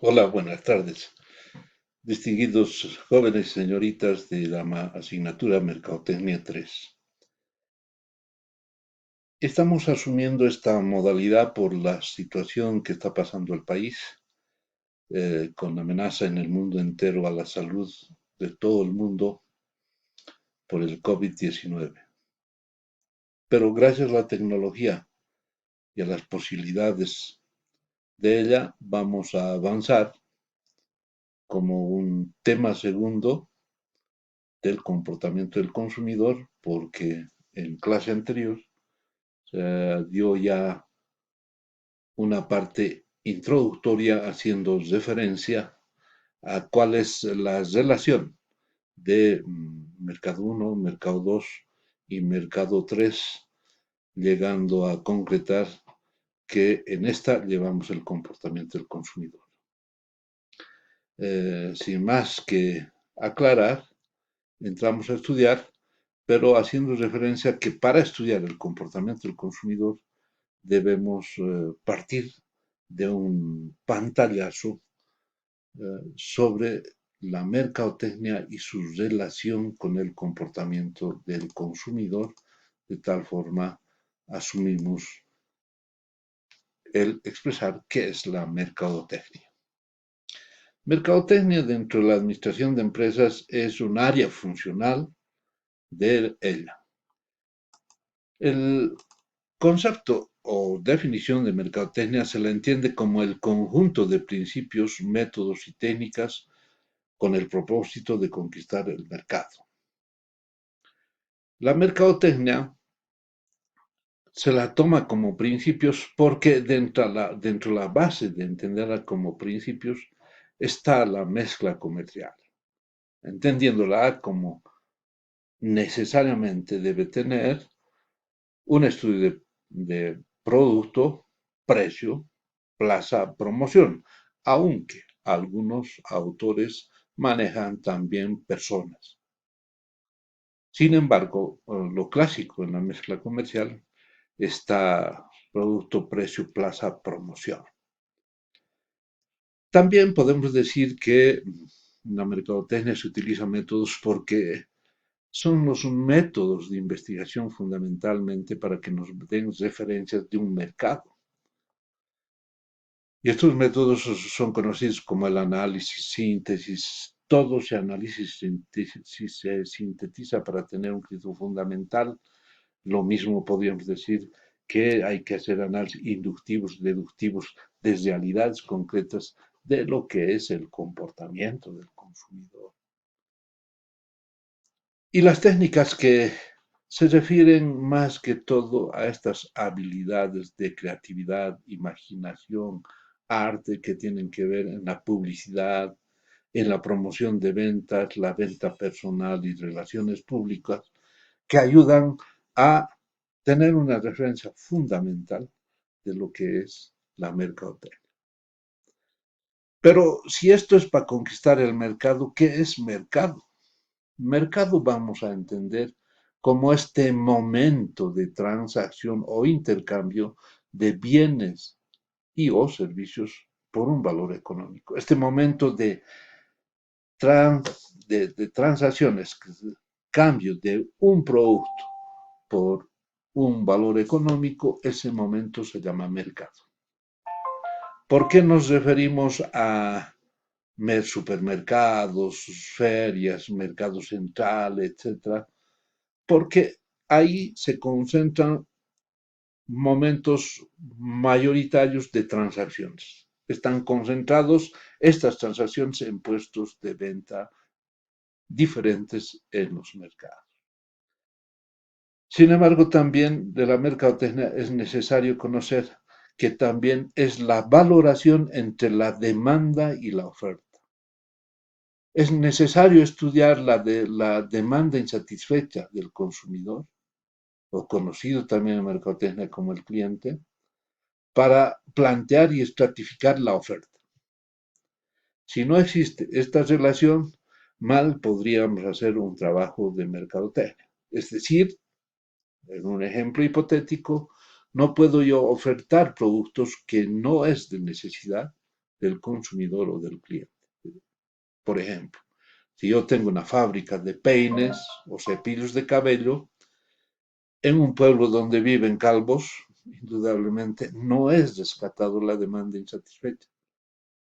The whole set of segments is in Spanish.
Hola, buenas tardes. Distinguidos jóvenes y señoritas de la asignatura Mercadotecnia 3. Estamos asumiendo esta modalidad por la situación que está pasando el país, con amenaza en el mundo entero a la salud de todo el mundo por el COVID-19. Pero gracias a la tecnología y a las posibilidades de ella, vamos a avanzar como un tema segundo del comportamiento del consumidor, porque en clase anterior dio ya una parte introductoria haciendo referencia a cuál es la relación de Mercado 1, Mercado 2 y Mercado 3, llegando a concretar que en esta llevamos el comportamiento del consumidor. Sin más que aclarar, entramos a estudiar, pero haciendo referencia a que para estudiar el comportamiento del consumidor debemos partir de un pantallazo sobre la mercadotecnia y su relación con el comportamiento del consumidor. De tal forma, asumimos el expresar qué es la mercadotecnia. Mercadotecnia dentro de la administración de empresas es un área funcional de ella. El concepto o definición de mercadotecnia se la entiende como el conjunto de principios, métodos y técnicas con el propósito de conquistar el mercado. La mercadotecnia se la toma como principios porque dentro de la base de entenderla como principios está la mezcla comercial, entendiéndola como necesariamente debe tener un estudio de producto, precio, plaza, promoción, aunque algunos autores manejan también personas. Sin embargo, lo clásico en la mezcla comercial está producto, precio, plaza, promoción. También podemos decir que en la mercadotecnia se utilizan métodos porque son los métodos de investigación fundamentalmente para que nos den referencias de un mercado. Y estos métodos son conocidos como el análisis, síntesis. Todo ese análisis se sintetiza para tener un criterio fundamental. Lo mismo podríamos decir que hay que hacer análisis inductivos, deductivos de realidades concretas de lo que es el comportamiento del consumidor. Y las técnicas que se refieren más que todo a estas habilidades de creatividad, imaginación, arte que tienen que ver en la publicidad, en la promoción de ventas, la venta personal y relaciones públicas, que ayudan a tener una referencia fundamental de lo que es la mercadotecnia. Pero si esto es para conquistar el mercado, ¿qué es mercado? Mercado vamos a entender como este momento de transacción o intercambio de bienes y o servicios por un valor económico. Este momento de transacciones, cambio de un producto por un valor económico, ese momento se llama mercado. ¿Por qué nos referimos a supermercados, ferias, mercado central, etcétera? Porque ahí se concentran momentos mayoritarios de transacciones. Están concentrados estas transacciones en puestos de venta diferentes en los mercados. Sin embargo, también de la mercadotecnia es necesario conocer que también es la valoración entre la demanda y la oferta. Es necesario estudiar la demanda insatisfecha del consumidor, o conocido también en mercadotecnia como el cliente, para plantear y estratificar la oferta. Si no existe esta relación, mal podríamos hacer un trabajo de mercadotecnia. Es decir, en un ejemplo hipotético, no puedo yo ofertar productos que no es de necesidad, del consumidor o del cliente. Por ejemplo, si yo tengo una fábrica de peines o cepillos de cabello, en un pueblo donde viven calvos, indudablemente no es rescatado la demanda insatisfecha.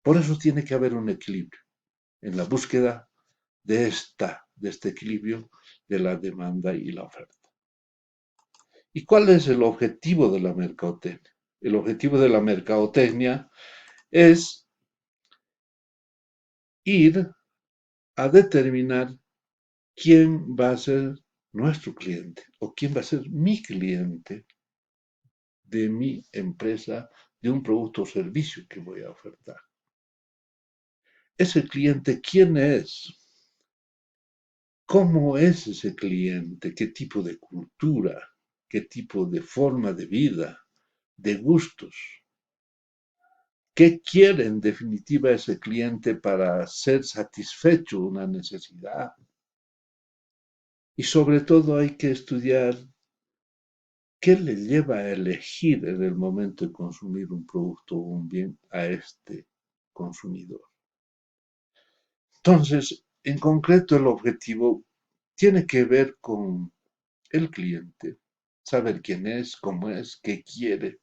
Por eso tiene que haber un equilibrio en la búsqueda de este equilibrio de la demanda y la oferta. ¿Y cuál es el objetivo de la mercadotecnia? El objetivo de la mercadotecnia es ir a determinar quién va a ser nuestro cliente o quién va a ser mi cliente de mi empresa, de un producto o servicio que voy a ofertar. Ese cliente, ¿quién es? ¿Cómo es ese cliente? ¿Qué tipo de cultura? ¿Qué tipo de forma de vida? ¿De gustos? ¿Qué quiere en definitiva ese cliente para ser satisfecho una necesidad? Y sobre todo hay que estudiar qué le lleva a elegir en el momento de consumir un producto o un bien a este consumidor. Entonces, en concreto, el objetivo tiene que ver con el cliente, saber quién es, cómo es, qué quiere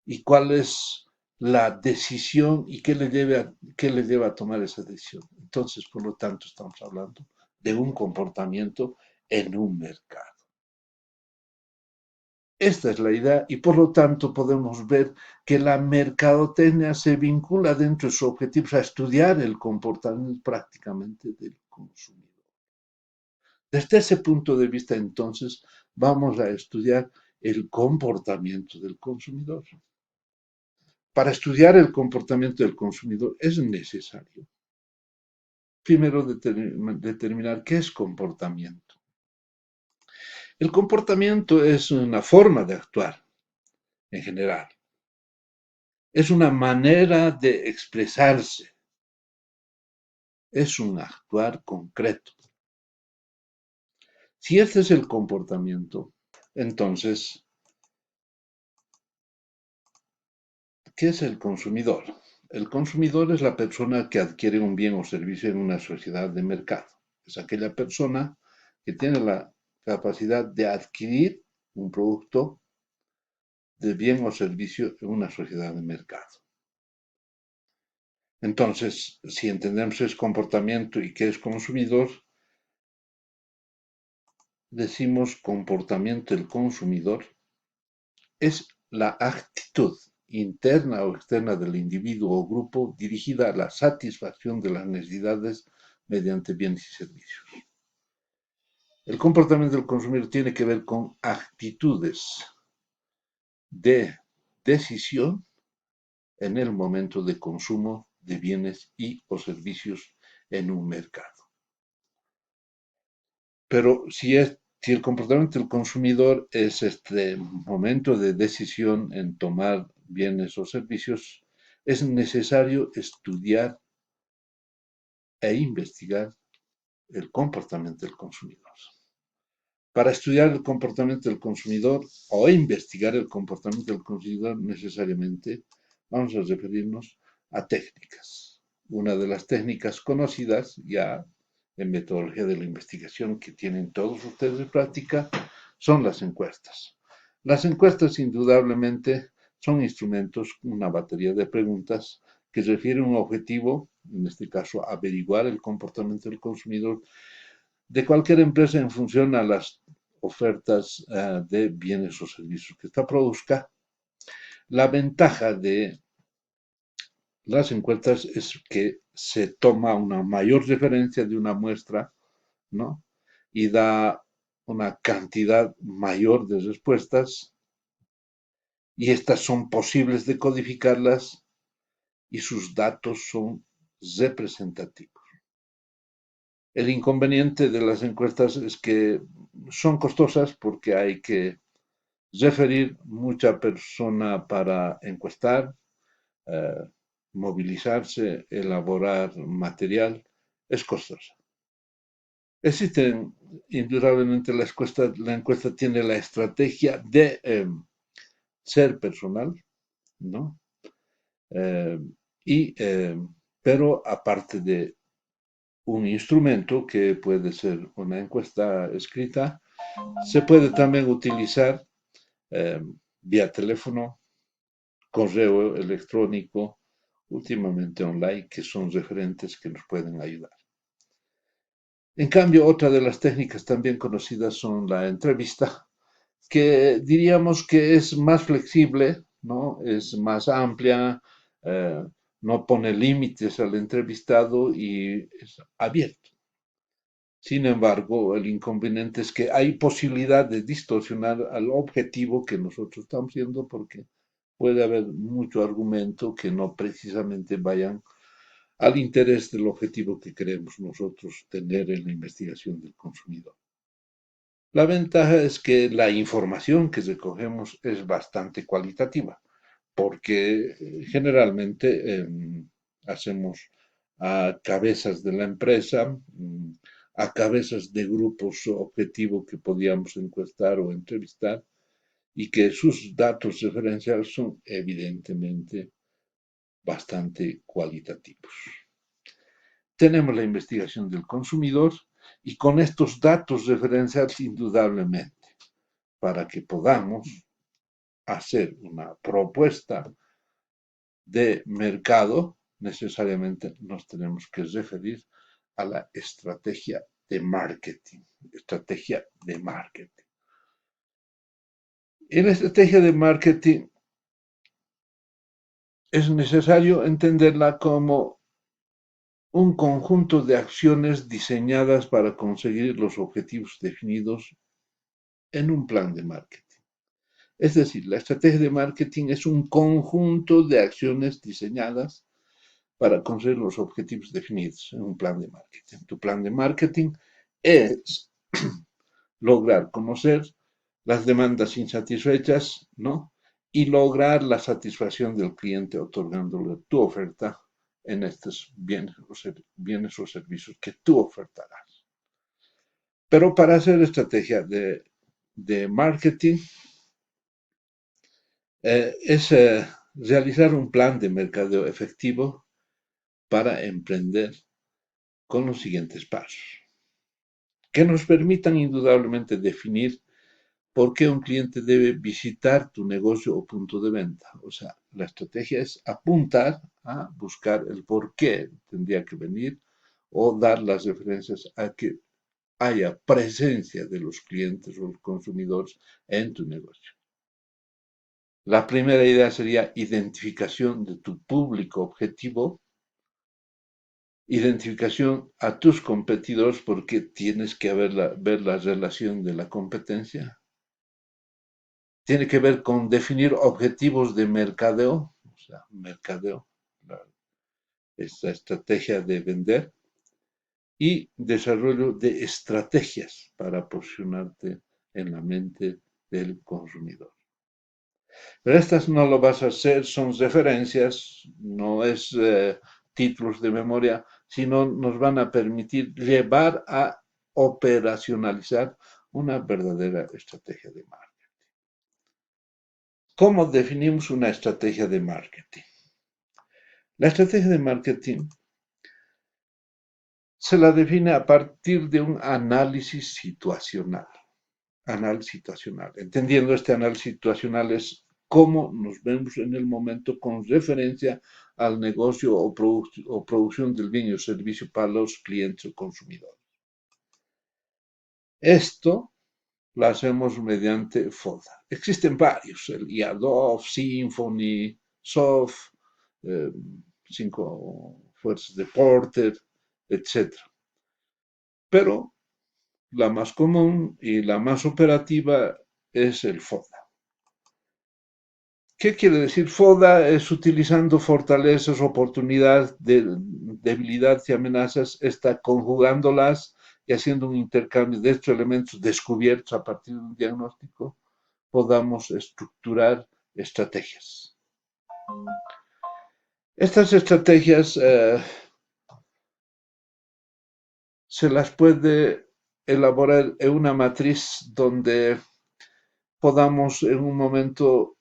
y cuál es la decisión y qué le lleva a tomar esa decisión. Entonces, por lo tanto, estamos hablando de un comportamiento en un mercado. Esta es la idea y por lo tanto podemos ver que la mercadotecnia se vincula dentro de sus objetivos a estudiar el comportamiento prácticamente del consumidor. Desde ese punto de vista, entonces, vamos a estudiar el comportamiento del consumidor. Para estudiar el comportamiento del consumidor es necesario, primero, determinar qué es comportamiento. El comportamiento es una forma de actuar en general. Es una manera de expresarse. Es un actuar concreto. Si este es el comportamiento, entonces, ¿qué es el consumidor? El consumidor es la persona que adquiere un bien o servicio en una sociedad de mercado. Es aquella persona que tiene la capacidad de adquirir un producto de bien o servicio en una sociedad de mercado. Entonces, si entendemos qué es comportamiento y qué es consumidor, decimos comportamiento del consumidor es la actitud interna o externa del individuo o grupo dirigida a la satisfacción de las necesidades mediante bienes y servicios. El comportamiento del consumidor tiene que ver con actitudes de decisión en el momento de consumo de bienes y o servicios en un mercado. Pero si el comportamiento del consumidor es este momento de decisión en tomar bienes o servicios, es necesario estudiar e investigar el comportamiento del consumidor. Para estudiar el comportamiento del consumidor o investigar el comportamiento del consumidor necesariamente vamos a referirnos a técnicas. Una de las técnicas conocidas ya en metodología de la investigación que tienen todos ustedes en práctica son las encuestas. Las encuestas indudablemente son instrumentos, una batería de preguntas que refieren a un objetivo, en este caso averiguar el comportamiento del consumidor de cualquier empresa en función a las ofertas de bienes o servicios que esta produzca. La ventaja de las encuestas es que se toma una mayor referencia de una muestra, ¿no? Y da una cantidad mayor de respuestas y estas son posibles de codificarlas y sus datos son representativos. El inconveniente de las encuestas es que son costosas porque hay que referir mucha persona para encuestar, eh, movilizarse, elaborar material, es costosa. Existen, indudablemente, la encuesta tiene la estrategia de ser personal, ¿no? Eh, pero aparte de un instrumento que puede ser una encuesta escrita, se puede también utilizar eh, vía teléfono, correo electrónico, últimamente online, que son referentes que nos pueden ayudar. En cambio, otra de las técnicas también conocidas son la entrevista, que diríamos que es más flexible, ¿no? Es más amplia, eh, no pone límites al entrevistado y es abierto. Sin embargo, el inconveniente es que hay posibilidad de distorsionar al objetivo que nosotros estamos viendo porque puede haber mucho argumento que no precisamente vayan al interés del objetivo que queremos nosotros tener en la investigación del consumidor. La ventaja es que la información que recogemos es bastante cualitativa, porque generalmente hacemos a cabezas de la empresa, a cabezas de grupos objetivo que podíamos encuestar o entrevistar, y que sus datos referenciales son evidentemente bastante cualitativos. Tenemos la investigación del consumidor y con estos datos referenciales indudablemente para que podamos hacer una propuesta de mercado, necesariamente nos tenemos que referir a la estrategia de marketing. Estrategia de marketing. En la estrategia de marketing es necesario entenderla como un conjunto de acciones diseñadas para conseguir los objetivos definidos en un plan de marketing. Es decir, la estrategia de marketing es un conjunto de acciones diseñadas para conseguir los objetivos definidos en un plan de marketing. Tu plan de marketing es lograr conocer las demandas insatisfechas, ¿no? Y lograr la satisfacción del cliente otorgándole tu oferta en estos bienes o servicios que tú ofertarás. Pero para hacer estrategia de marketing es realizar un plan de mercadeo efectivo para emprender con los siguientes pasos, que nos permitan indudablemente definir por qué un cliente debe visitar tu negocio o punto de venta. O sea, la estrategia es apuntar a buscar el por qué tendría que venir o dar las referencias a que haya presencia de los clientes o los consumidores en tu negocio. La primera idea sería identificación de tu público objetivo, identificación a tus competidores porque tienes que ver la relación de la competencia. Tiene que ver con definir objetivos de mercadeo, o sea, mercadeo, esta estrategia de vender y desarrollo de estrategias para posicionarte en la mente del consumidor. Pero estas no lo vas a hacer, son referencias, no es títulos de memoria, sino nos van a permitir llevar a operacionalizar una verdadera estrategia de marketing. ¿Cómo definimos una estrategia de marketing? La estrategia de marketing se la define a partir de un análisis situacional. Análisis situacional. Entendiendo este análisis situacional es cómo nos vemos en el momento con referencia al negocio o producción del bien o servicio para los clientes o consumidores. Esto lo hacemos mediante FODA. Existen varios, el IADOF, Symphony, SOF, 5 fuerzas de Porter, etc. Pero la más común y la más operativa es el FODA. ¿Qué quiere decir? FODA es utilizando fortalezas, oportunidades, debilidades y amenazas, está conjugándolas y haciendo un intercambio de estos elementos descubiertos a partir de un diagnóstico, podamos estructurar estrategias. Estas estrategias se las puede elaborar en una matriz donde podamos en un momento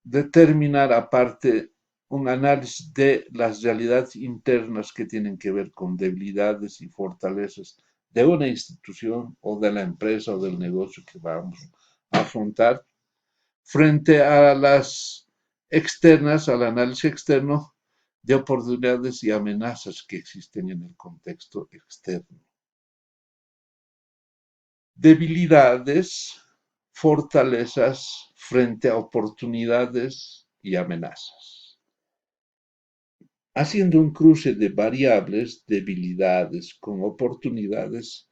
determinar aparte un análisis de las realidades internas que tienen que ver con debilidades y fortalezas de una institución o de la empresa o del negocio que vamos a afrontar frente a las externas, al análisis externo de oportunidades y amenazas que existen en el contexto externo. Debilidades, fortalezas frente a oportunidades y amenazas. Haciendo un cruce de variables, debilidades con oportunidades,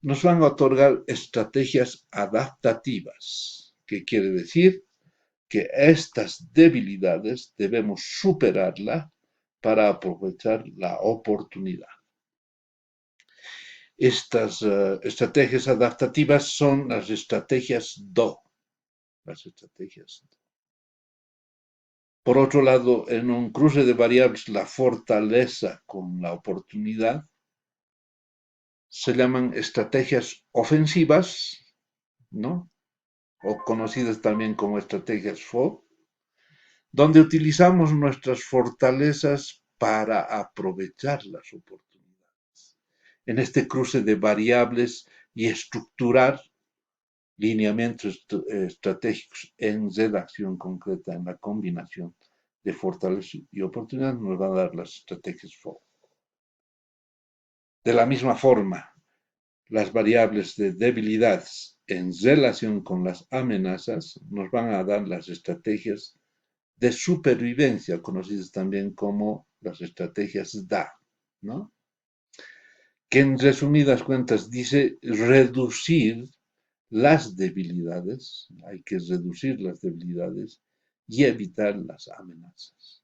nos van a otorgar estrategias adaptativas, que quiere decir que estas debilidades debemos superarlas para aprovechar la oportunidad. Estas estrategias adaptativas son las estrategias DO. Las estrategias DO. Por otro lado, en un cruce de variables, la fortaleza con la oportunidad se llaman estrategias ofensivas, ¿no? O conocidas también como estrategias FO, donde utilizamos nuestras fortalezas para aprovechar las oportunidades. En este cruce de variables y estructurar lineamientos estratégicos en redacción concreta, en la combinación de fortaleza y oportunidad, nos van a dar las estrategias FO. De la misma forma, las variables de debilidades en relación con las amenazas nos van a dar las estrategias de supervivencia, conocidas también como las estrategias DA, ¿no? Que en resumidas cuentas dice reducir las debilidades, hay que reducir las debilidades y evitar las amenazas.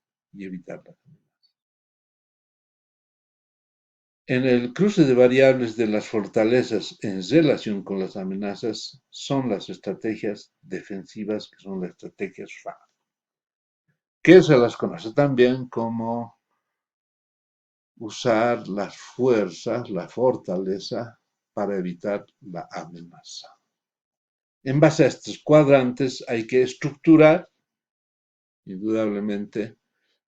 En el cruce de variables de las fortalezas en relación con las amenazas son las estrategias defensivas, que son las estrategias FA, que se las conoce también como usar las fuerzas, la fortaleza, para evitar la amenaza. En base a estos cuadrantes hay que estructurar, indudablemente,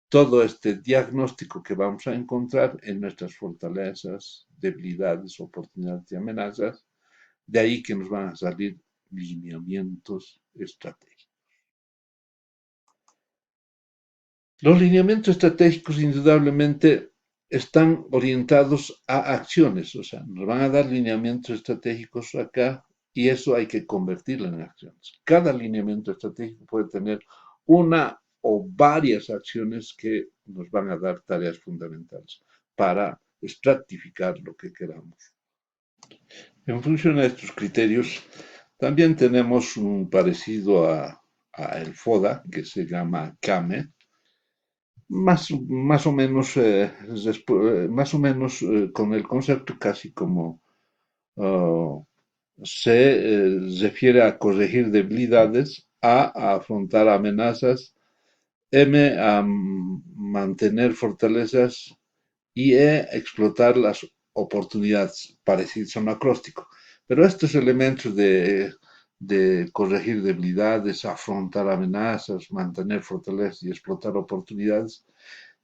todo este diagnóstico que vamos a encontrar en nuestras fortalezas, debilidades, oportunidades y amenazas. De ahí que nos van a salir lineamientos estratégicos. Los lineamientos estratégicos indudablemente están orientados a acciones, o sea, nos van a dar lineamientos estratégicos acá y eso hay que convertirlo en acciones. Cada lineamiento estratégico puede tener una o varias acciones que nos van a dar tareas fundamentales para estratificar lo que queramos. En función a estos criterios, también tenemos un parecido a el FODA, que se llama CAME, más o menos, más o menos con el concepto casi como se refiere a corregir debilidades, a afrontar amenazas, M a mantener fortalezas y explotar las oportunidades, parecidos a un acróstico. Pero estos elementos de corregir debilidades, afrontar amenazas, mantener fortalezas y explotar oportunidades,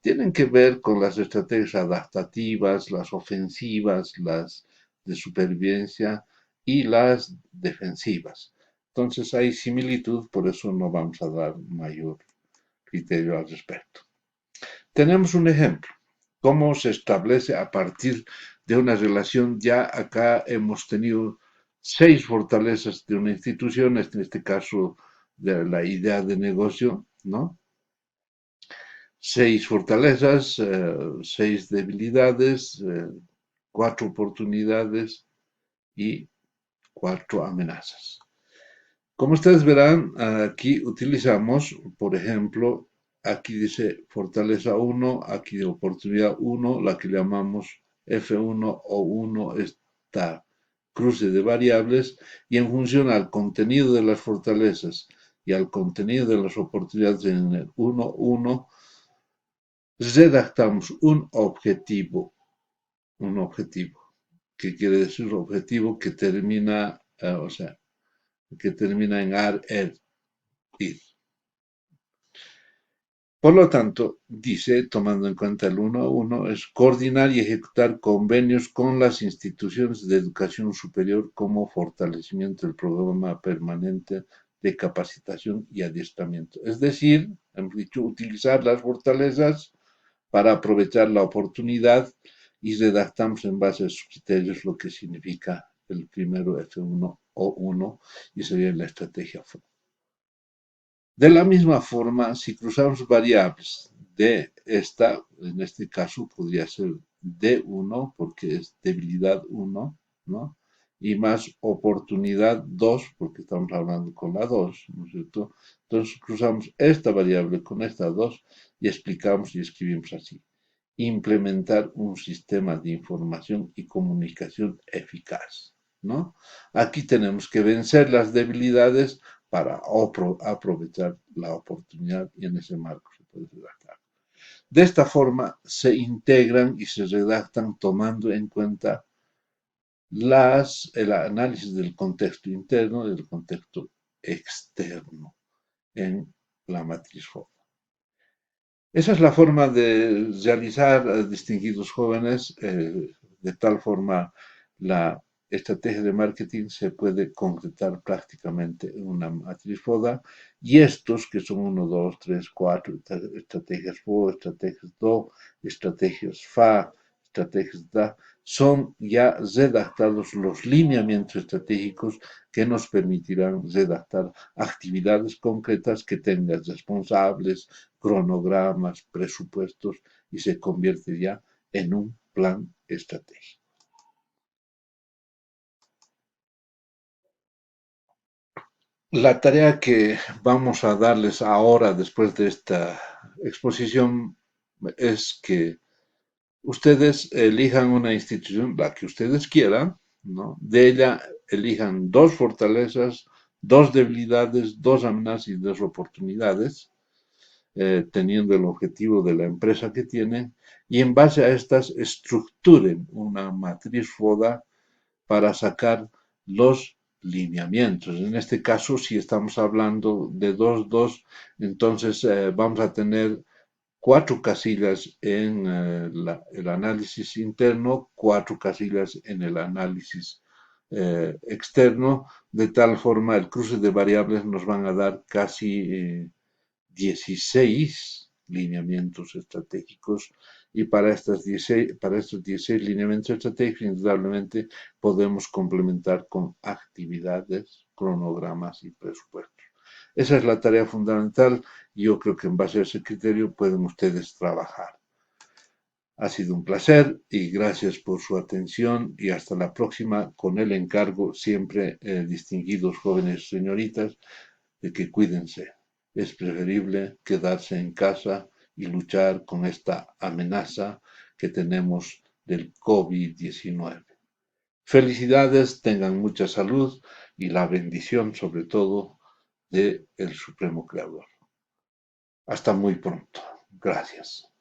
tienen que ver con las estrategias adaptativas, las ofensivas, las de supervivencia y las defensivas. Entonces hay similitud, por eso no vamos a dar mayor criterio al respecto. Tenemos un ejemplo, cómo se establece a partir de una relación. Ya acá hemos tenido 6 fortalezas de una institución, en este caso de la idea de negocio, ¿no? 6 fortalezas, 6 debilidades, 4 oportunidades y 4 amenazas. Como ustedes verán, aquí utilizamos, por ejemplo, aquí dice fortaleza 1, aquí de oportunidad 1, la que llamamos F1 o 1, esta cruce de variables, y en función al contenido de las fortalezas y al contenido de las oportunidades en el 1, 1, redactamos un objetivo, que quiere decir objetivo que termina, o sea, que termina en AR, ER, ir. Por lo tanto, dice, tomando en cuenta el 1.1, es coordinar y ejecutar convenios con las instituciones de educación superior como fortalecimiento del programa permanente de capacitación y adiestramiento. Es decir, hemos dicho, utilizar las fortalezas para aprovechar la oportunidad y redactamos en base a sus criterios lo que significa el primero F1 o 1 y sería la estrategia. De la misma forma, si cruzamos variables de esta, en este caso podría ser D1 porque es debilidad 1, ¿no? Y más oportunidad 2 porque estamos hablando con la 2, ¿no es cierto? Entonces cruzamos esta variable con esta 2 y explicamos y escribimos así. Implementar un sistema de información y comunicación eficaz, ¿no? Aquí tenemos que vencer las debilidades para aprovechar la oportunidad y en ese marco se puede redactar. De esta forma se integran y se redactan tomando en cuenta el análisis del contexto interno y del contexto externo en la matriz FODA. Esa es la forma de realizar, distinguidos jóvenes, de tal forma la estrategia de marketing se puede concretar prácticamente en una matriz FODA y estos que son 1, 2, 3, 4, estrategias FO, estrategias DO, estrategias FA, estrategias DA, son ya redactados los lineamientos estratégicos que nos permitirán redactar actividades concretas que tengan responsables, cronogramas, presupuestos y se convierte ya en un plan estratégico. La tarea que vamos a darles ahora, después de esta exposición, es que ustedes elijan una institución, la que ustedes quieran, ¿no? De ella elijan dos fortalezas, dos debilidades, dos amenazas y dos oportunidades, teniendo el objetivo de la empresa que tienen, y en base a estas estructuren una matriz FODA para sacar los lineamientos. En este caso, si estamos hablando de 2.2, entonces vamos a tener cuatro casillas en el análisis interno, cuatro casillas en el análisis externo, de tal forma el cruce de variables nos van a dar casi 16 lineamientos estratégicos y para estos 16 lineamientos estratégicos indudablemente podemos complementar con actividades, cronogramas y presupuestos. Esa es la tarea fundamental y yo creo que en base a ese criterio pueden ustedes trabajar. Ha sido un placer y gracias por su atención y hasta la próxima con el encargo siempre, distinguidos jóvenes señoritas, de que cuídense. Es preferible quedarse en casa y luchar con esta amenaza que tenemos del COVID-19. Felicidades, tengan mucha salud y la bendición sobre todo del Supremo Creador. Hasta muy pronto. Gracias.